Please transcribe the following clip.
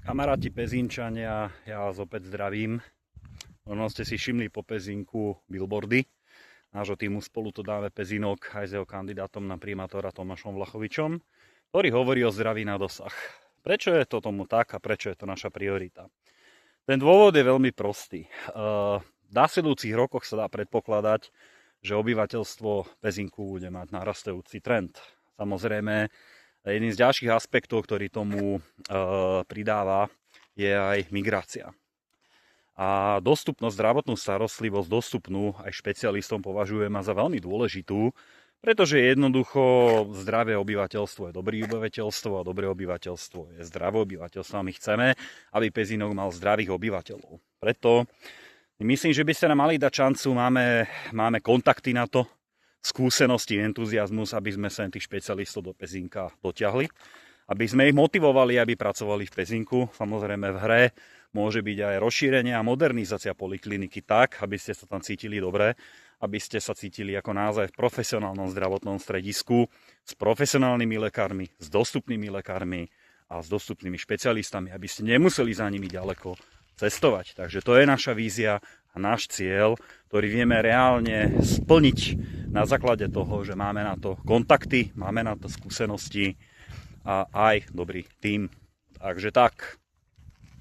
Kamaráti Pezínčania, ja vás opäť zdravím. Možno ste si všimli po Pezinku billboardy nášho týmu Spolu to dáme Pezínok aj s jeho kandidátom na primátora Tomášom Vlachovičom, ktorý hovorí o zdraví na dosah. Prečo je to tomu tak a prečo je to naša priorita? Ten dôvod je veľmi prostý. V nasledujúcich rokoch sa dá predpokladať, že obyvateľstvo Pezinku bude mať narastajúci trend. Samozrejme, jedným z ďalších aspektov, ktorý tomu pridáva, je aj migrácia. A dostupnosť, zdravotnú starostlivosť dostupnú aj špecialistom považujem za veľmi dôležitú, pretože jednoducho zdravé obyvateľstvo je dobré obyvateľstvo a dobré obyvateľstvo je zdravé obyvateľstvo a my chceme, aby Pezínok mal zdravých obyvateľov. Preto myslím, že by ste nám mali dať šancu, máme kontakty na to, skúsenosti, entuziasmus, aby sme sem tých špecialistov do Pezínka dotiahli, aby sme ich motivovali, aby pracovali v Pezinku. Samozrejme v hre môže byť aj rozšírenie a modernizácia polikliniky tak, aby ste sa tam cítili dobre, aby ste sa cítili ako naozaj v profesionálnom zdravotnom stredisku s profesionálnymi lekármi, s dostupnými lekármi a s dostupnými špecialistami, aby ste nemuseli za nimi ďaleko cestovať. Takže to je naša vízia a náš cieľ, ktorý vieme reálne splniť na základe toho, že máme na to kontakty, máme na to skúsenosti a aj dobrý tím. Takže tak.